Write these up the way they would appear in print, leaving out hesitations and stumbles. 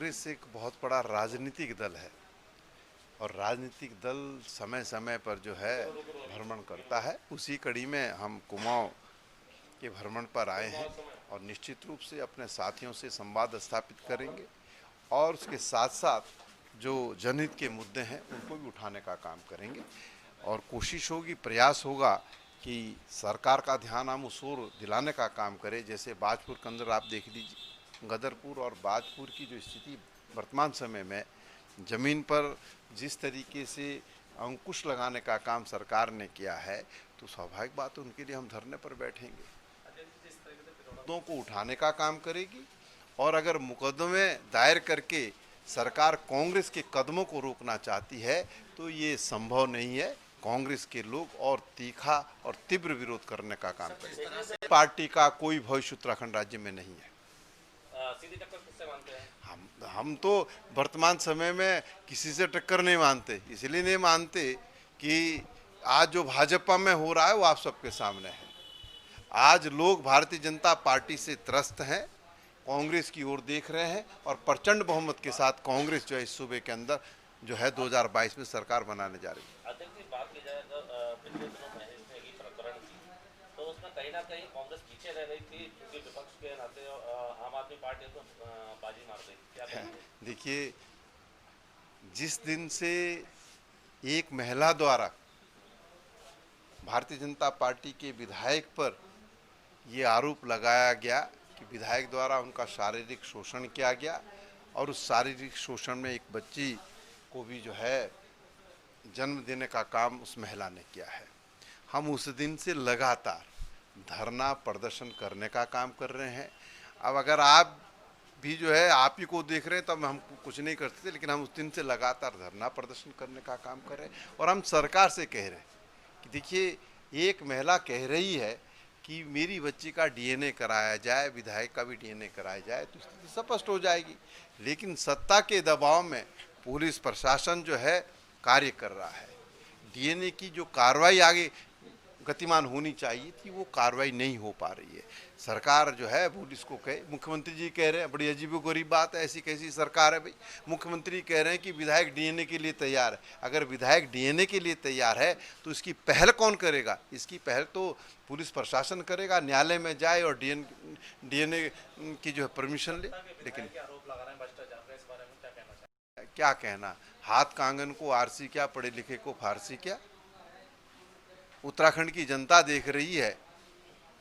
कांग्रेस एक बहुत बड़ा राजनीतिक दल है और राजनीतिक दल समय समय पर जो है भ्रमण करता है। उसी कड़ी में हम कुमाऊं के भ्रमण पर आए हैं और निश्चित रूप से अपने साथियों से संवाद स्थापित करेंगे और उसके साथ साथ जो जनहित के मुद्दे हैं उनको भी उठाने का काम करेंगे और कोशिश होगी, प्रयास होगा कि सरकार का ध्यान हम उस ओर दिलाने का काम करें। जैसे बाजपुर के अंदर आप देख लीजिए, गदरपुर और बाजपुर की जो स्थिति वर्तमान समय में ज़मीन पर जिस तरीके से अंकुश लगाने का काम सरकार ने किया है, तो स्वाभाविक बात है उनके लिए हम धरने पर बैठेंगे, मुद्दों को उठाने का काम करेगी। और अगर मुकदमे दायर करके सरकार कांग्रेस के कदमों को रोकना चाहती है तो ये संभव नहीं है। कांग्रेस के लोग और तीखा और तीव्र विरोध करने का काम करेंगे। पार्टी का कोई भविष्य उत्तराखंड राज्य में नहीं है। सीधी टक्कर किससे मानते हैं? हम तो वर्तमान समय में किसी से टक्कर नहीं मानते। इसलिए नहीं मानते कि आज जो भाजपा में हो रहा है वो आप सबके सामने है। आज लोग भारतीय जनता पार्टी से त्रस्त हैं, कांग्रेस की ओर देख रहे हैं और प्रचंड बहुमत के साथ कांग्रेस जो है इस सूबे के अंदर जो है 2022 में सरकार बनाने जा रही है। अध्यक्ष जी, बात की जाए पिछले दिनों महेश नेगी प्रकरण की, तो उसमें कहीं ना कहीं कांग्रेस पीछे रह गई थी क्योंकि विपक्ष के नाते आम आदमी पार्टी तो बाजी मार गई। क्या कहेंगे? देखिए, जिस दिन से एक महिला द्वारा भारतीय जनता पार्टी के विधायक पर ये आरोप लगाया गया कि विधायक द्वारा उनका शारीरिक शोषण किया गया और उस शारीरिक शोषण में एक बच्ची को भी जो है जन्म देने का काम उस महिला ने किया है, हम उस दिन से लगातार धरना प्रदर्शन करने का काम कर रहे हैं। अब अगर आप भी जो है आप ही को देख रहे हैं तब हम कुछ नहीं करते थे, लेकिन हम उस दिन से लगातार धरना प्रदर्शन करने का काम कर रहे हैं और हम सरकार से कह रहे हैं कि देखिए, एक महिला कह रही है कि मेरी बच्ची का डीएनए कराया जाए, विधायक का भी डीएनए कराया जाए, तो स्थिति स्पष्ट हो जाएगी। लेकिन सत्ता के दबाव में पुलिस प्रशासन जो है कार्य कर रहा है। डीएनए की जो कार्रवाई आगे गतिमान होनी चाहिए थी वो कार्रवाई नहीं हो पा रही है। सरकार जो है पुलिस को कहे, मुख्यमंत्री जी कह रहे हैं, बड़ी अजीबोगरीब बात है, ऐसी कैसी सरकार है भाई। मुख्यमंत्री कह रहे हैं कि विधायक डीएनए के लिए तैयार है। अगर विधायक डीएनए के लिए तैयार है तो इसकी पहल कौन करेगा? इसकी पहल तो पुलिस प्रशासन करेगा, न्यायालय में जाए और डीएनए की जो है परमिशन ले। लेकिन क्या कहना, हाथ कांगन को आरसी क्या, पढ़े लिखे को फारसी क्या। उत्तराखंड की जनता देख रही है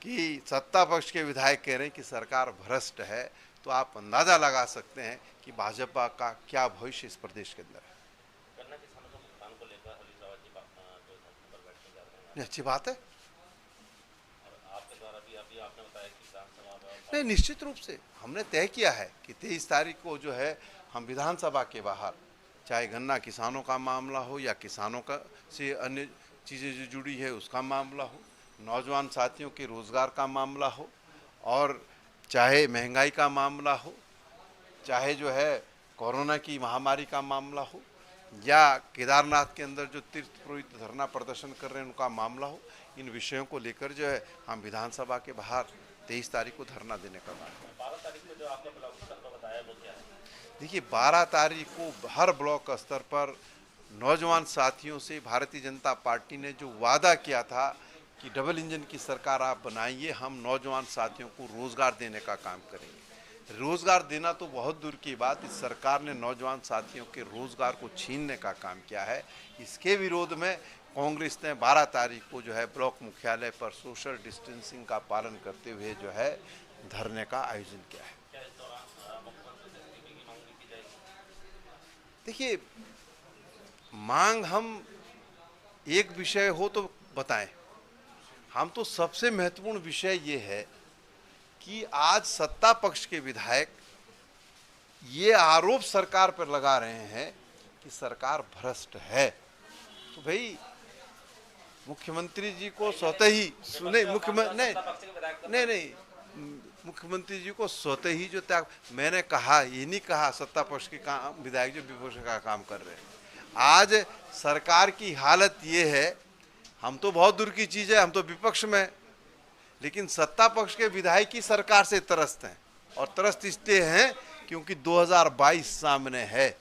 कि सत्ता पक्ष के विधायक कह रहे हैं कि सरकार भ्रष्ट है, तो आप अंदाजा लगा सकते हैं कि भाजपा का क्या भविष्य इस प्रदेश के अंदर है। अच्छी बात है। नहीं, निश्चित रूप से हमने तय किया है कि 23 तारीख को जो है हम विधानसभा के बाहर, चाहे गन्ना किसानों का मामला हो या किसानों का से अन्य चीज़ें जो जुड़ी है उसका मामला हो, नौजवान साथियों के रोज़गार का मामला हो, और चाहे महंगाई का मामला हो, चाहे जो है कोरोना की महामारी का मामला हो, या केदारनाथ के अंदर जो तीर्थ पुरोहित धरना प्रदर्शन कर रहे हैं उनका मामला हो, इन विषयों को लेकर जो है हम विधानसभा के बाहर 23 तारीख को धरना देने का मामला। 12 तारीख को जो आपने ब्लॉक स्तर पर बताया वो क्या है? देखिए, 12 तारीख को हर ब्लॉक स्तर पर नौजवान साथियों से भारतीय जनता पार्टी ने जो वादा किया था कि डबल इंजन की सरकार आप बनाइए, हम नौजवान साथियों को रोज़गार देने का काम करेंगे। रोज़गार देना तो बहुत दूर की बात, इस सरकार ने नौजवान साथियों के रोज़गार को छीनने का काम किया है। इसके विरोध में कांग्रेस ने 12 तारीख को जो है ब्लॉक मुख्यालय पर सोशल डिस्टेंसिंग का पालन करते हुए जो है धरने का आयोजन किया है। देखिए, मांग हम एक विषय हो तो बताएं, हम तो सबसे महत्वपूर्ण विषय ये है कि आज सत्ता पक्ष के विधायक ये आरोप सरकार पर लगा रहे हैं कि सरकार भ्रष्ट है। तो भाई मुख्यमंत्री जी को स्वतः ही सुने, मुख्यमंत्री जी को स्वतः ही जो त्याग, मैंने कहा, ये नहीं कहा सत्ता पक्ष के काम विधायक जो विपक्ष का काम कर रहे हैं। आज सरकार की हालत ये है, हम तो बहुत दूर की चीज़ है, हम तो विपक्ष में, लेकिन सत्ता पक्ष के विधायक ही सरकार से त्रस्त हैं और त्रस्त इसलिए हैं क्योंकि 2022 सामने है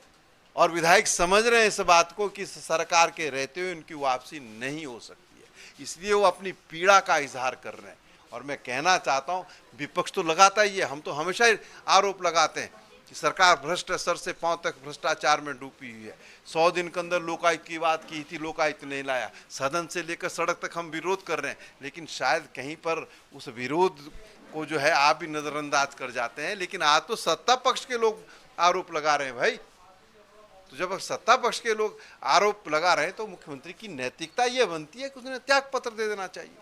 और विधायक समझ रहे हैं इस बात को कि सरकार के रहते हुए उनकी वापसी नहीं हो सकती है, इसलिए वो अपनी पीड़ा का इजहार कर रहे हैं। और मैं कहना चाहता हूँ, विपक्ष तो लगाता ही है, हम तो हमेशा ही आरोप लगाते हैं कि सरकार भ्रष्ट सर से पांव तक भ्रष्टाचार में डूबी हुई है। 100 दिन के अंदर लोकायुक्त की बात की थी, लोकायुक्त नहीं लाया, सदन से लेकर सड़क तक हम विरोध कर रहे हैं, लेकिन शायद कहीं पर उस विरोध को जो है आप भी नजरअंदाज कर जाते हैं। लेकिन आज तो सत्ता पक्ष के लोग आरोप लगा रहे हैं भाई, तो जब सत्ता पक्ष के लोग आरोप लगा रहे हैं तो मुख्यमंत्री की नैतिकता यह बनती है कि उसने त्याग पत्र दे देना चाहिए।